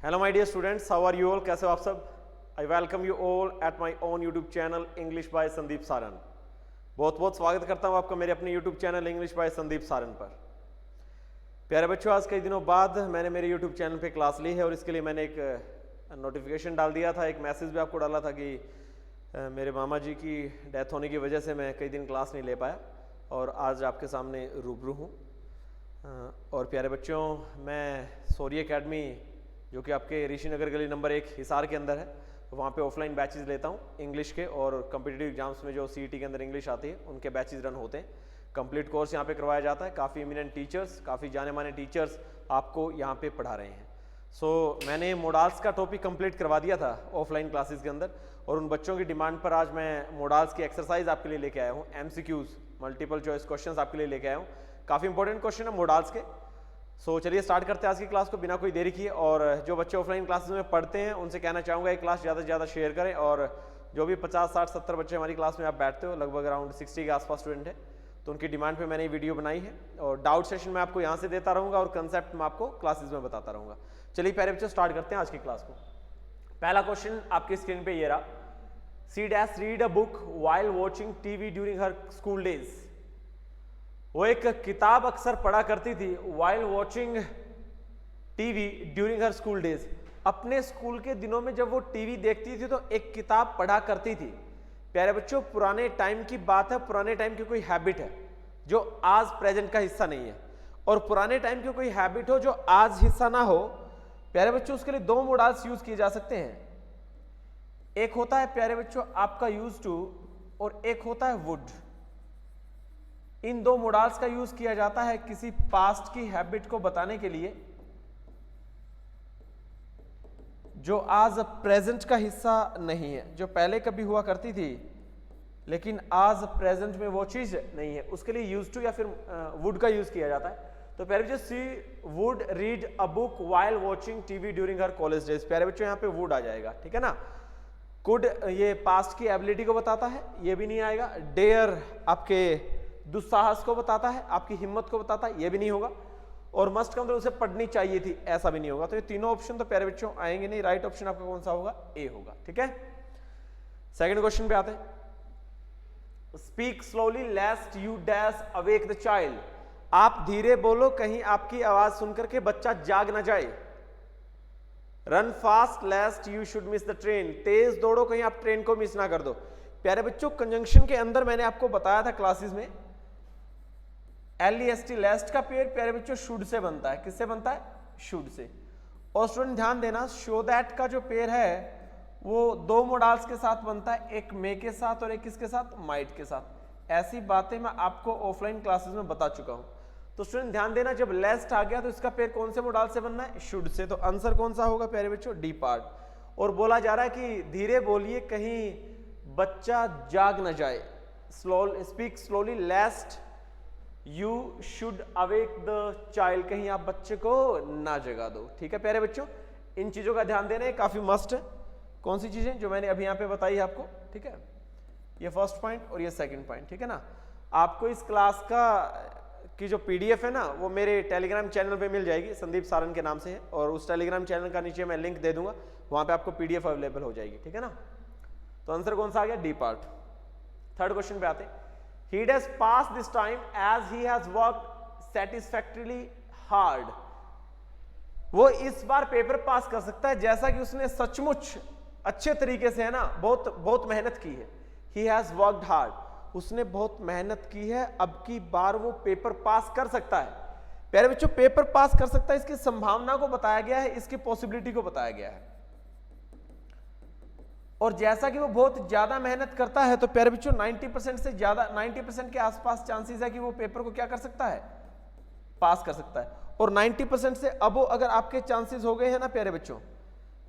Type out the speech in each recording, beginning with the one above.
Hello my dear students, how are you all? कैसे हो आप सब? I welcome you all at my own YouTube channel English by Sandeep Saran. बहुत बहुत स्वागत करता हूं आपका मेरे अपने YouTube channel English by Sandeep Saran पर। प्यारे बच्चों, आज कई दिनों बाद मैंने मेरे यूट्यूब चैनल पे क्लास ली है और इसके लिए मैंने एक नोटिफिकेशन डाल दिया था, एक मैसेज भी आपको डाला था कि मेरे मामा जी की डेथ होने की वजह से मैं कई दिन क्लास नहीं ले पाया और आज आपके सामने रूबरू हूँ। और प्यारे बच्चों, मैं सौरी एकेडमी जो कि आपके ऋषि नगर गली नंबर 1 हिसार के अंदर है, वहाँ पे ऑफलाइन बैचेस लेता हूँ इंग्लिश के, और कम्पिटिटिव एग्जाम्स में जो सीईटी के अंदर इंग्लिश आती है उनके बैचेस रन होते हैं। कंप्लीट कोर्स यहाँ पे करवाया जाता है, काफ़ी इमिनेंट टीचर्स, काफ़ी जाने माने टीचर्स आपको यहाँ पे पढ़ा रहे हैं। मैंने मोडाल्स का टॉपिक कंप्लीट करवा दिया था ऑफलाइन क्लासेस के अंदर, और उन बच्चों की डिमांड पर आज मैं मोडाल्स की एक्सरसाइज आपके लिए लेके आया हूँ। MCQs मल्टीपल चॉइस क्वेश्चंस आपके लिए लेके आया हूँ, काफ़ी इंपॉर्टेंट क्वेश्चन है मोडाल्स के। चलिए स्टार्ट करते हैं आज की क्लास को बिना कोई देरी किए। और जो बच्चे ऑफलाइन क्लासेस में पढ़ते हैं उनसे कहना चाहूँगा ये क्लास ज़्यादा से ज़्यादा शेयर करें, और जो भी 50, 60, 70 बच्चे हमारी क्लास में आप बैठते हो, लगभग अराउंड 60 के आसपास स्टूडेंट है, तो उनकी डिमांड पे मैंने ये वीडियो बनाई है। और डाउट सेशन में आपको यहाँ से देता रहूँगा और कंसेप्ट मैं आपको क्लासेस में बताता रहूँगा। चलिए प्यारे बच्चों, स्टार्ट करते हैं आज की क्लास को। पहला क्वेश्चन आपकी स्क्रीन पे ये रहा, C dash read a book while watching TV during her school days. वो एक किताब अक्सर पढ़ा करती थी while watching TV during her school days. अपने स्कूल के दिनों में जब वो टीवी देखती थी तो एक किताब पढ़ा करती थी। प्यारे बच्चों, पुराने टाइम की बात है, पुराने टाइम की कोई हैबिट है जो आज प्रेजेंट का हिस्सा नहीं है, और पुराने टाइम की कोई हैबिट हो जो आज हिस्सा ना हो। प्यारे बच्चों, उसके लिए दो मोडाल्स यूज किए जा सकते हैं। एक होता है प्यारे बच्चों आपका यूज टू, और एक होता है वुड। इन दो मोडाल्स का यूज किया जाता है किसी पास्ट की हैबिट को बताने के लिए जो आज प्रेजेंट का हिस्सा नहीं है, जो पहले कभी हुआ करती थी लेकिन आज प्रेजेंट में वो चीज नहीं है, उसके लिए यूज टू या फिर वुड का यूज किया जाता है। तो प्यारे बच्चों, she would read a book while watching TV during her college days. प्यारे बच्चों, यहाँ पे वुड आ जाएगा, ठीक है ना। कुड ये पास्ट की एबिलिटी को बताता है, ये भी नहीं आएगा। डेयर आपके दुस्साहस को बताता है, आपकी हिम्मत को बताता है, ये भी नहीं होगा। और मस्ट का मतलब उसे पढ़नी चाहिए थी, ऐसा भी नहीं होगा। तो ये तीनों ऑप्शन तो प्यारे बच्चों आएंगे नहीं। राइट ऑप्शन आपका कौन सा होगा? ए होगा, ठीक है। सेकंड क्वेश्चन पे आते हैं। Speak slowly लेस्ट you dash awake the child. आप धीरे बोलो, कहीं आपकी आवाज सुनकर के बच्चा जाग ना जाए। Run fast lest you should miss the train. तेज दौड़ो, कहीं आप ट्रेन को मिस ना कर दो। प्यारे बच्चों, कंजंक्शन के अंदर मैंने आपको बताया था क्लासेस में, LEST लेस्ट का पेयर प्यारे बच्चों शुड से बनता है। किससे बनता है? Should say. और स्टूडेंट ध्यान देना, शो दैट का जो पेयर है वो दो मोडाल्स के साथ बनता है, एक मे के साथ और एक किसके साथ? माइट के साथ। ऐसी बातें मैं आपको ऑफलाइन क्लासेस में बता चुका हूं। तो स्टूडेंट ध्यान देना, जब लेस्ट आ गया तो इसका पेयर कौन से मोडाल से बनना है? Should say. तो आंसर कौन सा होगा प्यारे बच्चों? D part. और बोला जा रहा है कि धीरे बोलिए, कहीं बच्चा जाग न जाए। Speak slowly लेस्ट you should awake the child. कहीं आप बच्चे को ना जगा दो, ठीक है प्यारे बच्चों। इन चीजों का ध्यान देना है, काफी मस्ट है। कौन सी चीजें? जो मैंने अभी यहाँ पे बताई है आपको, ठीक है। ये फर्स्ट पॉइंट और ये सेकंड पॉइंट, ठीक है ना। आपको इस क्लास का की जो PDF है ना, वो मेरे टेलीग्राम चैनल पे मिल जाएगी, संदीप सारन के नाम से है, और उस टेलीग्राम चैनल का नीचे मैं लिंक दे दूंगा, वहां पे आपको PDF अवेलेबल हो जाएगी, ठीक है ना। तो आंसर कौन सा आ गया? D part. थर्ड क्वेश्चन पे आते हैं। He does pass this time as he has worked satisfactorily hard. वो इस बार पेपर पास कर सकता है जैसा कि उसने सचमुच अच्छे तरीके से, है ना, बहुत मेहनत की है। He has worked hard. उसने बहुत मेहनत की है, अब की बार वो पेपर पास कर सकता है। प्यारे बच्चों, पेपर पास कर सकता है, इसकी संभावना को बताया गया है, इसकी पॉसिबिलिटी को बताया गया है। और जैसा कि वो बहुत ज्यादा मेहनत करता है, तो प्यारे बच्चों 90% से ज्यादा, 90% के आसपास चांसेस है कि वो पेपर को क्या कर सकता है? पास कर सकता है। और 90% से अबो अगर आपके चांसेस हो गए हैं ना प्यारे बच्चों,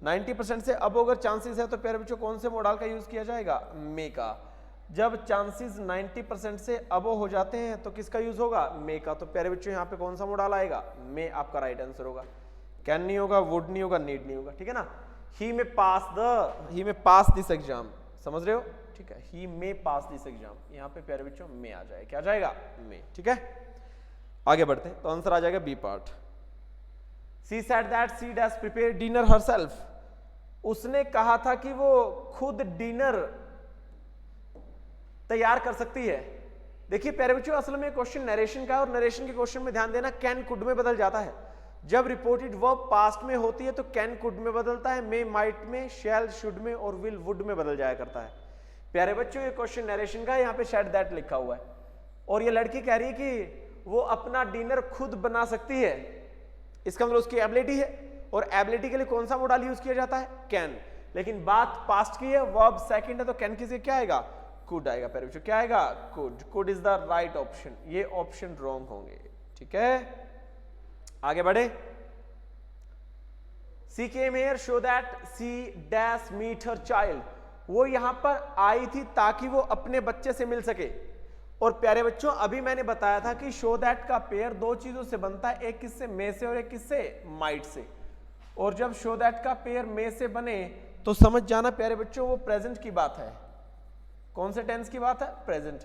90% से अबो अगर चांसेस है, तो प्यारे बच्चों कौन से मॉडल का यूज किया जाएगा? मे का। जब चांसेस 90% से अबो हो जाते हैं तो किसका यूज होगा? मे का। तो प्यारे बच्चों यहाँ पे कौन सा मॉडल आएगा? मे आपका राइट आंसर होगा। कैन नहीं होगा, वुड नहीं होगा, नीड नहीं होगा, ठीक है ना। he may pass this exam, समझ रहे हो? ठीक है, he may pass this exam। यहाँ पे प्यारे बच्चों may आ जाएगा, क्या आ जाएगा? may, ठीक है। आगे बढ़ते हैं, तो आंसर आ जाएगा B part. She said that she dash prepare dinner herself, उसने कहा था कि वो खुद डिनर तैयार कर सकती है। देखिए प्यारे बच्चों, असल में क्वेश्चन नरेशन का है और नरेशन के क्वेश्चन में ध्यान देना कैन कुड में बदल जाता है। जब रिपोर्टेड वर्ब पास्ट में होती है तो कैन कुड में बदलता है, मे माइट में, शैल शुड में और विल वुड में बदल जाया करता है। प्यारे बच्चों ये क्वेश्चन नरेशन का है, यहाँ पे शायद दैट लिखा हुआ है और ये लड़की कह रही है कि वो अपना डिनर खुद बना सकती है। इसका मतलब उसकी एबिलिटी है और एबिलिटी के लिए कौन सा मॉडल यूज किया जाता है? कैन। लेकिन बात पास्ट की है, वर्ब सेकंड है तो कैन की जगह क्या आएगा? कुड आएगा। प्यारे बच्चों क्या आएगा? Could. Could is the right option. ये ऑप्शन रॉन्ग होंगे। ठीक है, आगे बढ़े। She came here so that she dash meet her child, वो यहां पर आई थी ताकि वो अपने बच्चे से मिल सके। और प्यारे बच्चों अभी मैंने बताया था कि शो दैट का पेयर दो चीजों से बनता है, एक किससे? मे से और एक किससे? Might say. और जब शो दैट का पेयर मे से बने तो समझ जाना प्यारे बच्चों वो प्रेजेंट की बात है। कौन से टेंस की बात है? प्रेजेंट।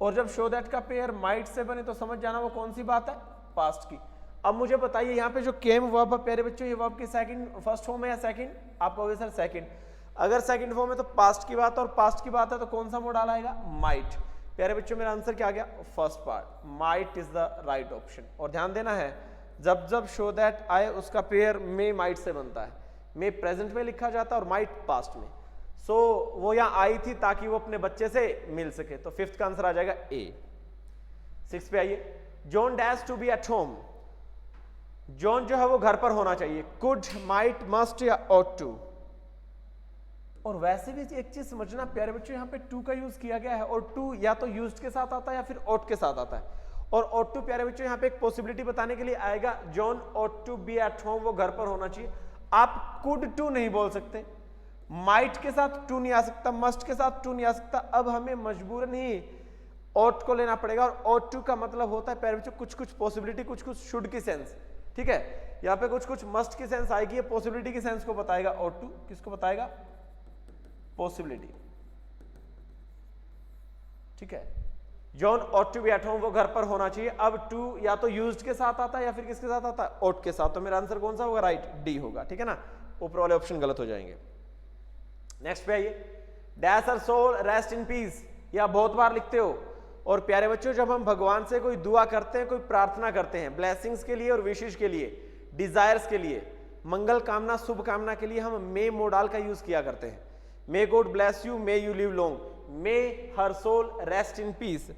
और जब शो दैट का पेयर माइट से बने तो समझ जाना वो कौन सी बात है? पास्ट की। अब मुझे बताइए यहाँ पे जो केम वर्ब है प्यारे बच्चों, ये वर्ब की सेकंड फर्स्ट फॉर्म है या सेकंड? आप कहोगे सर सेकंड। अगर सेकंड फॉर्म है तो पास्ट की बात है और पास्ट की बात है तो कौन सा मॉडल आएगा? माइट। प्यारे बच्चों मेरा आंसर क्या आ गया? First part, might is the right option. और ध्यान देना है जब जब शो दैट आए उसका पेयर मे माइट से बनता है। मे प्रेजेंट में लिखा जाता है और माइट पास्ट में। सो वो यहाँ आई थी ताकि वो अपने बच्चे से मिल सके। तो फिफ्थ का आंसर आ जाएगा ए। 6 पे आइए। John dash to be at home, John जो है वो घर पर होना चाहिए। कुड, माइट, मस्ट या ought to। और वैसे भी एक चीज समझना प्यारे बच्चों, यहाँ पे टू का यूज किया गया है और टू या तो यूज्ड के साथ आता है या फिर ought के साथ आता है। और ought to प्यारे बच्चों यहाँ पे एक पॉसिबिलिटी बताने के लिए आएगा, John ought to be at home, वो घर पर होना चाहिए। आप कुड टू नहीं बोल सकते, माइट के साथ टू नहीं आ सकता, मस्ट के साथ टू नहीं आ सकता। अब हमें मजबूरन ही ought को लेना पड़ेगा और ought to का मतलब होता है प्यारे बच्चों कुछ कुछ पॉसिबिलिटी, कुछ कुछ शुड की सेंस। ठीक है, यहाँ पे कुछ कुछ मस्ट की सेंस आएगी, ये पॉसिबिलिटी की सेंस को बताएगा। ought to किसको बताएगा? पॉसिबिलिटी। ठीक है, John ought to be at home, वो घर पर होना चाहिए। अब टू या तो यूज्ड के साथ आता है या फिर किसके साथ आता है? ought के साथ। तो मेरा आंसर कौन सा होगा? राइट, डी होगा। ठीक है ना, ऊपर वाले ऑप्शन गलत हो जाएंगे। नेक्स्ट पे आइए। Dash her soul rest in peace, या बहुत बार लिखते हो। और प्यारे बच्चों जब हम भगवान से कोई दुआ करते हैं, कोई प्रार्थना करते हैं, ब्लेसिंग्स के लिए और विशेष के लिए, डिजायर्स के लिए, मंगल कामना, शुभ कामना के लिए हम मे मोडाल का यूज किया करते हैं। May God bless you, may you live long, may her soul rest in peace,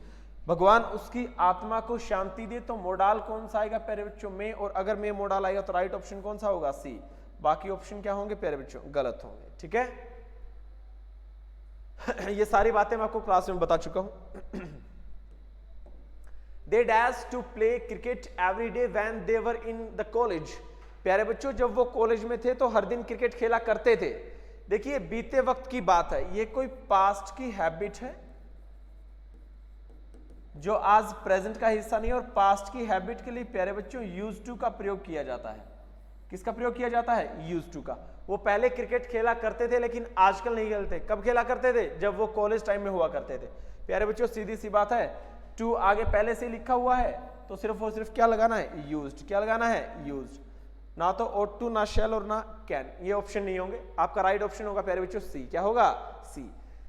भगवान उसकी आत्मा को शांति दे। तो मोडाल कौन सा आएगा प्यारे बच्चों? मे। और अगर मे मोडाल आएगा तो राइट ऑप्शन कौन सा होगा? सी। बाकी ऑप्शन क्या होंगे प्यारे बच्चों? गलत होंगे। ठीक है, ये सारी बातें मैं आपको क्लास में बता चुका हूं। They dashed to play cricket every day when they were in the college। प्यारे बच्चों जब वो कॉलेज में थे तो हर दिन क्रिकेट खेला करते थे। देखिए बीते वक्त की बात है, ये कोई पास्ट की हैबिट है जो आज प्रेजेंट का हिस्सा नहीं है। और पास्ट की हैबिट के लिए प्यारे बच्चों यूज टू का प्रयोग किया जाता है। किसका प्रयोग किया जाता है? यूज टू का। वो पहले क्रिकेट खेला करते थे लेकिन आजकल नहीं खेलते। कब खेला करते थे? जब वो कॉलेज टाइम में हुआ करते थे। प्यारे बच्चों सीधी सी बात है, टू आगे पहले से लिखा हुआ है तो सिर्फ और सिर्फ क्या लगाना है? यूज्ड। क्या लगाना है? यूज्ड। ना तो ought to, ना shall और ना कैन, ये ऑप्शन नहीं होंगे। आपका राइट ऑप्शन होगा प्यारे बच्चों सी। क्या होगा? सी।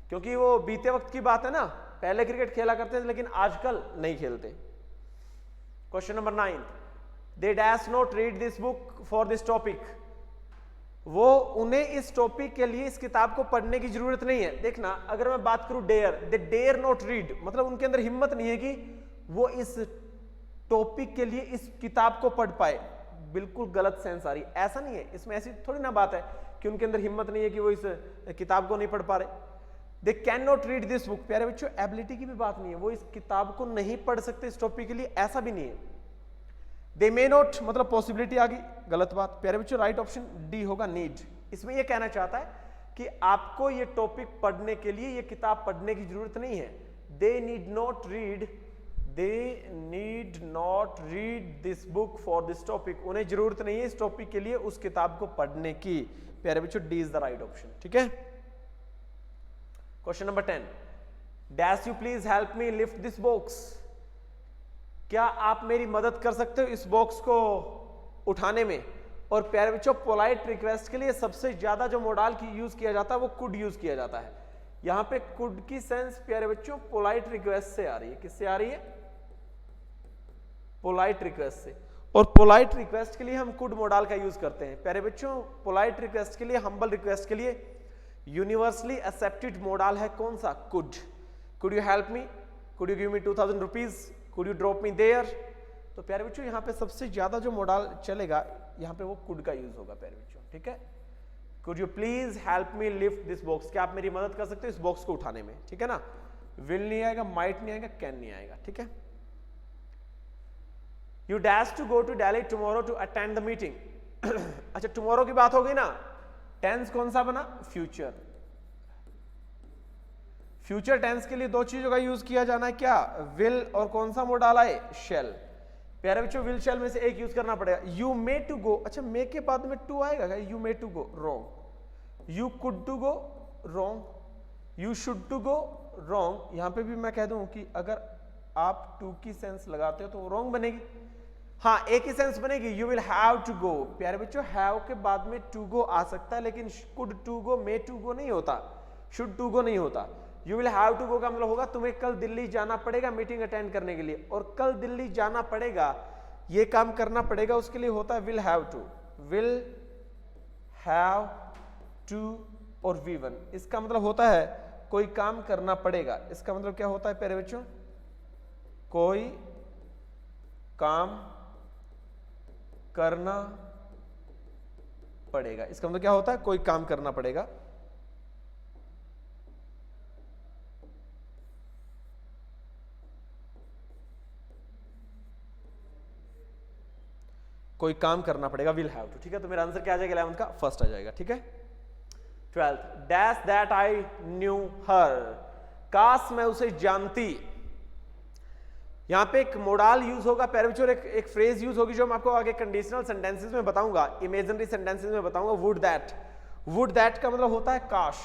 क्योंकि वो बीते वक्त की बात है ना, पहले क्रिकेट खेला करते थे लेकिन आजकल नहीं खेलते। Question number 9, they dash not read this book for this topic, वो उन्हें इस टॉपिक के लिए इस किताब को पढ़ने की जरूरत नहीं है। देखना अगर मैं बात करूं dare, they dare not read, मतलब उनके अंदर हिम्मत नहीं है कि वो इस टॉपिक के लिए इस किताब को पढ़ पाए। बिल्कुल गलत सेंस आ रही, ऐसा नहीं है। इसमें ऐसी थोड़ी ना बात है कि उनके अंदर हिम्मत नहीं है कि वो इस किताब को नहीं पढ़ पा रहे। They can not read this book, प्यारे बच्चों एबिलिटी की भी बात नहीं है, वो इस किताब को नहीं पढ़ सकते इस टॉपिक के लिए, ऐसा भी नहीं है। दे मे नॉट, मतलब पॉसिबिलिटी आ गई, गलत बात। प्यारे बच्चों राइट ऑप्शन डी होगा, नीड। इसमें यह कहना चाहता है कि आपको ये टॉपिक पढ़ने के लिए ये किताब पढ़ने की जरूरत नहीं है। They need not read, they need not read this book for this topic, उन्हें जरूरत नहीं है इस टॉपिक के लिए उस किताब को पढ़ने की। प्यारे बच्चों D is the right option. ठीक है, question number 10, dash you please help me lift this box, क्या आप मेरी मदद कर सकते हो इस बॉक्स को उठाने में? और प्यारे बच्चों पोलाइट रिक्वेस्ट के लिए सबसे ज्यादा जो मोडाल की यूज किया जाता है वो कुड यूज किया जाता है। यहां पे कुड की सेंस प्यारे बच्चों पोलाइट रिक्वेस्ट से आ रही है। किससे आ रही है? पोलाइट रिक्वेस्ट से। और पोलाइट रिक्वेस्ट के लिए हम कुड मोडाल का यूज करते हैं। प्यारे बच्चों पोलाइट रिक्वेस्ट के लिए, हम्बल रिक्वेस्ट के लिए यूनिवर्सली एक्सेप्टेड मोडाल है कौन सा? Could. Could you help me? Could you give me 2000 rupees? Could you drop me there? तो प्यारे बच्चों यहाँ पे सबसे ज्यादा जो मोडाल चलेगा यहाँ पे वो कुड का यूज होगा प्यारे बच्चों। ठीक है, could you please help me lift this box? क्या आप मेरी मदद कर सकते हो इस बॉक्स को उठाने में? ठीक है ना। विल नहीं आएगा, माइट नहीं आएगा, कैन नहीं आएगा। ठीक है। You dash to go to Delhi tomorrow to attend the meeting. अच्छा, टुमारो की बात हो गई ना। टेंस कौन सा बना? फ्यूचर। फ्यूचर टेंस के लिए दो चीजों का यूज किया जाना है, क्या? विल और कौन सा मोड डाला है? शेल। प्यारे बच्चों विल शेल में से एक यूज करना पड़ेगा। यू मे टू गो, अच्छा मे के बाद में टू आएगा क्या? You may to go, wrong. You could to go, wrong. You should to go, wrong. यहां पे भी मैं कह दूं कि अगर आप टू की सेंस लगाते हो तो रॉन्ग बनेगी। हाँ, एक ही सेंस बनेगी, you will have to go. प्यारे बच्चों हैव के बाद में टू गो आ सकता है, लेकिन could to go, may to go नहीं होता, शुड टू गो नहीं होता। You will have to go का मतलब होगा तुम्हें कल दिल्ली जाना पड़ेगा मीटिंग अटेंड करने के लिए। और कल दिल्ली जाना पड़ेगा, ये काम करना पड़ेगा, उसके लिए होता है will have to. Will have to और V1, इसका मतलब होता है कोई काम करना पड़ेगा। इसका मतलब क्या होता है प्यारे बच्चों? कोई काम करना पड़ेगा। इसका मतलब क्या होता है? कोई काम करना पड़ेगा। कोई काम करना पड़ेगा, विल हैव टू। ठीक है, तो मेरा आंसर क्या आ जाएगा 11th का? फर्स्ट आ जाएगा। ठीक है। 12th, dash that I knew her, काश मैं उसे जानती। यहां पे एक मोडाल यूज होगा प्यारे बच्चों, एक फ्रेज यूज होगी जो मैं आपको आगे कंडीशनल सेंटेंसेस में बताऊंगा, इमेजिनरी सेंटेंसेस में बताऊंगा। Would that. वुड दैट का मतलब होता है काश।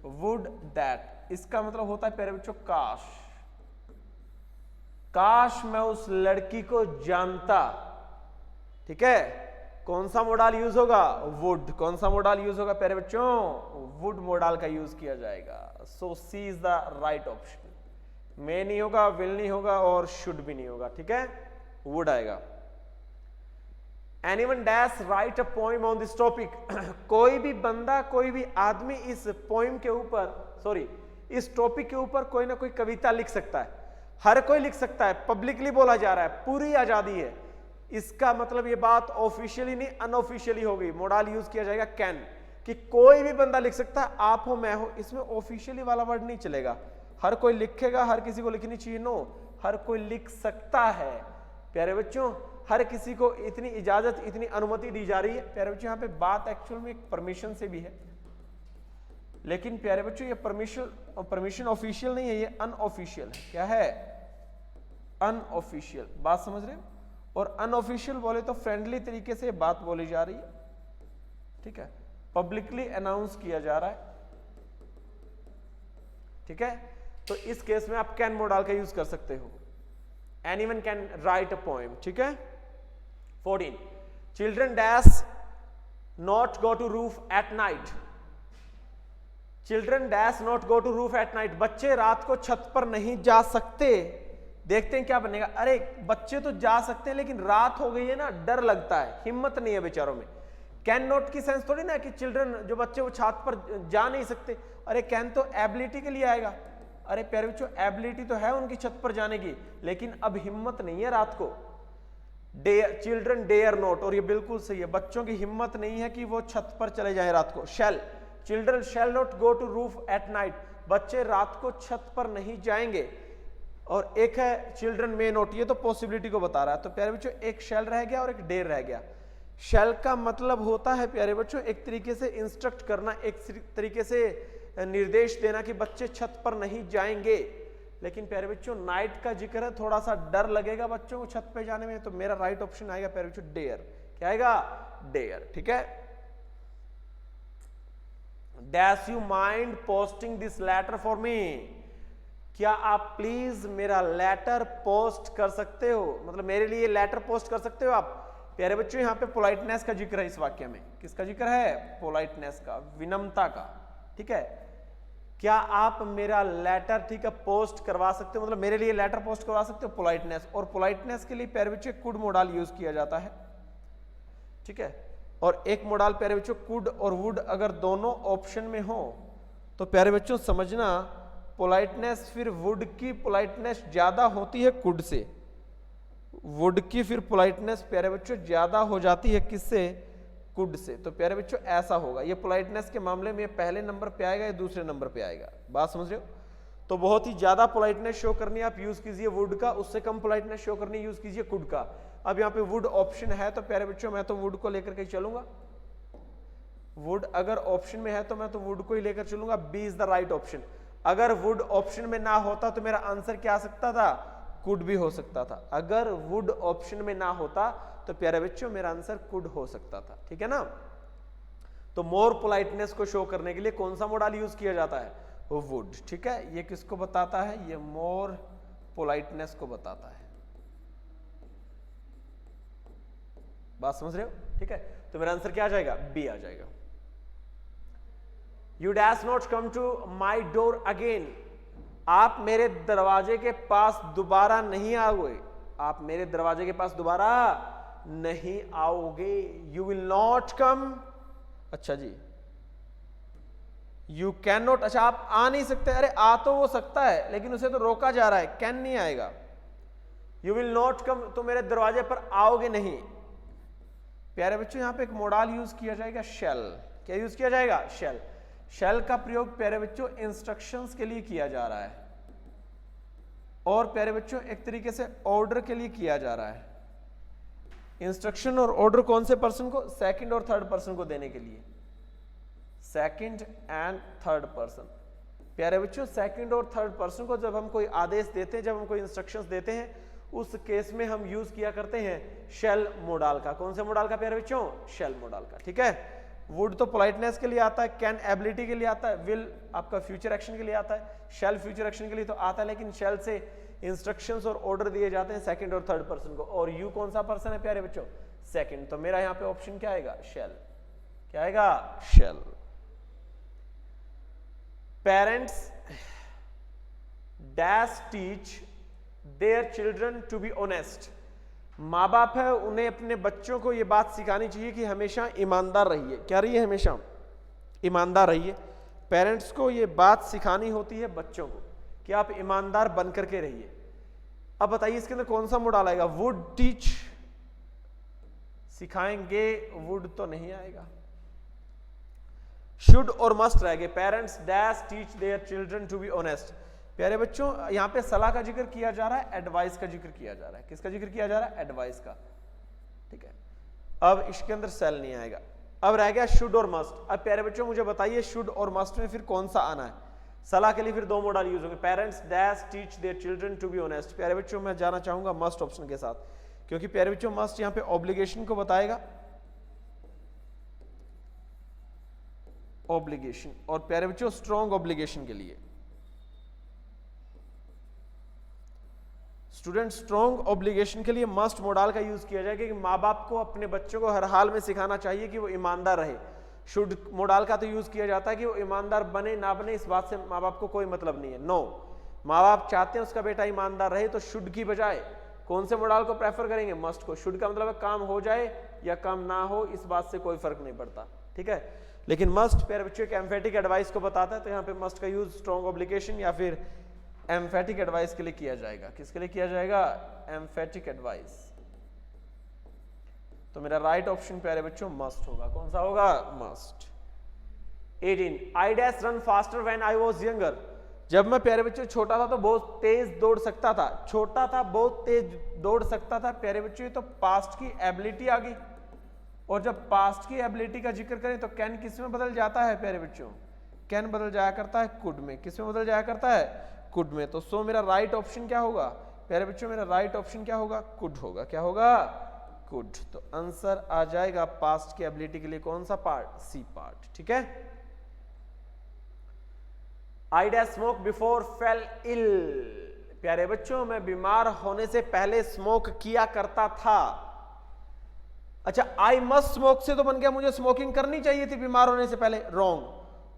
वुड दैट, इसका मतलब होता है प्यारे बच्चों काश। काश मैं उस लड़की को जानता। ठीक है, कौन सा मोडाल यूज होगा? वुड। कौन सा मोडाल यूज होगा प्यारे बच्चों? वुड मोडाल का यूज किया जाएगा। सो C is the right option. मे नहीं होगा, विल नहीं होगा और शुड भी नहीं होगा। ठीक है, वुड आएगा। Anyone dash right a poem on this topic, कोई भी बंदा, कोई भी आदमी इस पोइम के ऊपर, सॉरी इस टॉपिक के ऊपर कोई ना कोई कविता लिख सकता है। हर कोई लिख सकता है, पब्लिकली बोला जा रहा है, पूरी आजादी है। इसका मतलब ये बात ऑफिशियली नहीं अनऑफिशियली हो गई। मोडाल यूज किया जाएगा कैन, कि कोई भी बंदा लिख सकता है, आप हो मैं हो, इसमें ऑफिशियली वाला वर्ड नहीं चलेगा। हर कोई लिखेगा, हर किसी को लिखनी चाहिए? नो, हर कोई लिख सकता है प्यारे बच्चों। हर किसी को इतनी इजाजत, इतनी अनुमति दी जा रही है प्यारे बच्चों। यहाँ पे बात एक्चुअल में एक परमिशन से भी है, लेकिन प्यारे बच्चों ये परमिशन ऑफिशियल नहीं है, ये अनऑफिशियल है। क्या है? अनऑफिशियल। बात समझ रहे हो? और अनऑफिशियल बोले तो फ्रेंडली तरीके से बात बोली जा रही है। ठीक है, पब्लिकली अनाउंस किया जा रहा है। ठीक है, तो इस केस में आप कैन मोडाल का यूज कर सकते हो। Anyone can write a poem. ठीक है। 14, children dash not go to roof at night. Children dash not go to roof at night, बच्चे रात को छत पर नहीं जा सकते। देखते हैं क्या बनेगा। अरे बच्चे तो जा सकते हैं, लेकिन रात हो गई है ना, डर लगता है, हिम्मत नहीं है बेचारों में। कैन नॉट की सेंस थोड़ी ना कि चिल्ड्रन जो बच्चे वो छत पर जा नहीं सकते। अरे कैन तो एबिलिटी के लिए आएगा। अरे प्यारे बच्चों एबिलिटी तो है उनकी छत पर जाने की, लेकिन अब हिम्मत नहीं है रात को। चिल्ड्रन डेयर नॉट, और ये बिल्कुल सही है, बच्चों की हिम्मत नहीं है कि वो छत पर चले जाएं रात को। Shall, children shall not go to roof at night, बच्चे रात को छत पर नहीं जाएंगे। और एक है चिल्ड्रन मे नॉट, ये तो पॉसिबिलिटी को बता रहा है। तो प्यारे बच्चों एक शैल रह गया और एक डेयर रह गया। शैल का मतलब होता है प्यारे बच्चों एक तरीके से इंस्ट्रक्ट करना, एक तरीके से निर्देश देना कि बच्चे छत पर नहीं जाएंगे। लेकिन प्यारे बच्चों नाइट का जिक्र है, थोड़ा सा डर लगेगा बच्चों को छत पे जाने में, तो मेरा राइट ऑप्शन आएगा प्यारे बच्चों डेयर। क्या आएगा? डेयर। ठीक है। Dash you mind posting this letter for me, क्या आप प्लीज मेरा लेटर पोस्ट कर सकते हो, मतलब मेरे लिए लेटर पोस्ट कर सकते हो आप। प्यारे बच्चों यहाँ पे पोलाइटनेस का जिक्र है इस वाक्य में। किसका जिक्र है? पोलाइटनेस का, विनम्रता का। ठीक है, क्या आप मेरा लेटर, ठीक है, पोस्ट करवा सकते हो, मतलब मेरे लिए लेटर पोस्ट करवा सकते हो, पोलाइटनेस। और पोलाइटनेस के लिए प्यारे बच्चों कुड मोडाल यूज किया जाता है। ठीक है, और एक मोडाल प्यारे बच्चों कुड और वुड अगर दोनों ऑप्शन में हो तो प्यारे बच्चों समझना पोलाइटनेस फिर वुड की पोलाइटनेस ज्यादा होती है कुड से, वुड की फिर पोलाइटनेस प्यारे बच्चों ज्यादा हो जाती है किससे? Could say. तो प्यारे बच्चों ऐसा होगा, ये पोलाइटनेस के मामले में पहले नंबर पे आएगा या दूसरे नंबर पे आएगा, बात समझ रहे हो? तो बहुत ही ज्यादा पोलाइटनेस शो करनी है आप यूज कीजिए वुड का, उससे कम पोलाइटनेस शो करनी यूज कीजिए कुड का। अब यहाँ पे वुड ऑप्शन है तो प्यारे बच्चों मैं तो वुड को लेकर के चलूंगा, वुड अगर ऑप्शन में है तो मैं तो वुड को ही लेकर चलूंगा। B is the right option. अगर वुड ऑप्शन में ना होता तो मेरा आंसर क्या आ सकता था? कुड भी हो सकता था। अगर वुड ऑप्शन में ना होता तो प्यारे बच्चों मेरा आंसर कुड हो सकता था। ठीक है ना? तो मोर पोलाइटनेस को शो करने के लिए कौन सा मोडाल यूज किया जाता है? वो वुड। ठीक है, ये किसको बताता है? ये मोर पोलाइटनेस को बताता है। बात समझ रहे हो? ठीक है, तो मेरा आंसर क्या आ जाएगा? बी आ जाएगा। You dash not come to my door again. आप मेरे दरवाजे के पास दोबारा नहीं आओगे। आप मेरे दरवाजे के पास दोबारा नहीं आओगे। You will not come. अच्छा जी, यू कैन नॉट, अच्छा आप आ नहीं सकते। अरे आ तो वो सकता है लेकिन उसे तो रोका जा रहा है, कैन नहीं आएगा। यू विल नॉट कम, तो मेरे दरवाजे पर आओगे नहीं। प्यारे बच्चों यहां पे एक मोडाल यूज किया जाएगा शेल। क्या यूज किया जाएगा? शेल। शेल का प्रयोग प्यारे बच्चों इंस्ट्रक्शंस के लिए किया जा रहा है और प्यारे बच्चों एक तरीके से ऑर्डर के लिए किया जा रहा है। इंस्ट्रक्शन और ऑर्डर कौन से पर्सन को? सेकंड और थर्ड पर्सन को देने के लिए। Second and third person. प्यारे बच्चों सेकंड और थर्ड पर्सन को जब हम कोई आदेश देते हैं, जब हम कोई इंस्ट्रक्शंस देते हैं, उस केस में हम यूज किया करते हैं शेल मोडाल का। कौन से मोडाल का प्यारे बच्चों? शेल मोडाल का। ठीक है, वुड तो पोलाइटनेस के लिए आता है, कैन एबिलिटी के लिए आता है, विल आपका फ्यूचर एक्शन के लिए आता है, शेल फ्यूचर एक्शन के लिए तो आता है, लेकिन शेल से इंस्ट्रक्शंस और ऑर्डर दिए जाते हैं सेकंड और थर्ड पर्सन को। और यू कौन सा पर्सन है प्यारे बच्चों? सेकंड। तो मेरा यहां पे ऑप्शन क्या आएगा? शेल। क्या आएगा? Shall. Parents dash teach their children to be honest. माँ बाप है, उन्हें अपने बच्चों को यह बात सिखानी चाहिए कि हमेशा ईमानदार रहिए। क्या रहिए? हमेशा ईमानदार रहिए। पेरेंट्स को यह बात सिखानी होती है बच्चों को कि आप ईमानदार बन करके रहिए। अब बताइए इसके अंदर कौन सा मोडाल आएगा? वुड टीच, सिखाएंगे, वुड तो नहीं आएगा। शुड और मस्ट रहेंगे। Parents dash teach their children to be honest. प्यारे बच्चों यहां पे सलाह का जिक्र किया जा रहा है, एडवाइस का जिक्र किया जा रहा है। किसका जिक्र किया जा रहा है? एडवाइस का। ठीक है, अब इसके अंदर सेल नहीं आएगा। अब रह गया शुड और मस्ट। अब प्यारे बच्चों मुझे बताइए शुड और मस्ट में फिर कौन सा आना है? सलाह के लिए फिर दो मोडाल यूज होंगे, parents dash teach their children to be honest. प्यारे बच्चों मैं जाना चाहूंगा मस्ट ऑप्शन के साथ, क्योंकि प्यारे बच्चों मस्ट यहां पे ऑब्लिगेशन को बताएगा, ऑब्लिगेशन, और प्यारे बच्चों स्ट्रॉन्ग ऑब्लिगेशन के लिए। स्टूडेंट स्ट्रॉन्ग ऑब्लिगेशन के लिए मस्ट मोडाल का यूज किया जाएगा कि माँ बाप को अपने बच्चों को हर हाल में सिखाना चाहिए कि वो ईमानदार रहे। शुड मोडाल का तो यूज किया जाता है कि वो ईमानदार बने ना बने इस बात से माँ बाप को कोई मतलब नहीं है। नो, माँ बाप चाहते हैं उसका बेटा ईमानदार रहे तो शुड की बजाय कौन से मोडाल को प्रेफर करेंगे? मस्ट को। शुड का मतलब है काम हो जाए या काम ना हो, इस बात से कोई फर्क नहीं पड़ता। ठीक है, लेकिन मस्ट प्यारे बच्चों एक एम्फेटिक एडवाइस को बताता है, तो यहाँ पे मस्ट का यूज स्ट्रॉन्ग ऑब्लिगेशन या फिर एम्फेटिक एडवाइस के लिए किया जाएगा। किसके लिए किया जाएगा? Emphatic advice. तो मेरा राइट ऑप्शन प्यारे बच्चों मस्ट होगा। कौन सा होगा? Must. 18 I dash run faster when I was younger. जब मैं प्यारे बच्चों छोटा था तो बहुत तेज दौड़ सकता था। छोटा था, बहुत तेज दौड़ सकता था। प्यारे बच्चों ये तो पास्ट की एबिलिटी आ गई, और जब पास्ट की एबिलिटी का जिक्र करें तो कैन किस में बदल जाता है प्यारे बच्चों? कैन बदल जाया करता है कुड में। किस में बदल जाया करता है? कुड में। तो सो मेरा राइट ऑप्शन क्या होगा प्यारे बच्चों? मेरा राइट ऑप्शन क्या होगा? कुड होगा। क्या होगा? कुड। तो आंसर आ जाएगा पास्ट की एबिलिटी के लिए कौन सा पार्ट? सी पार्ट। ठीक है, I dash smoke before fell ill. प्यारे बच्चों मैं बीमार होने से पहले स्मोक किया करता था। अच्छा, आई मस्ट स्मोक से तो बन गया मुझे स्मोकिंग करनी चाहिए थी बीमार होने से पहले, रॉन्ग।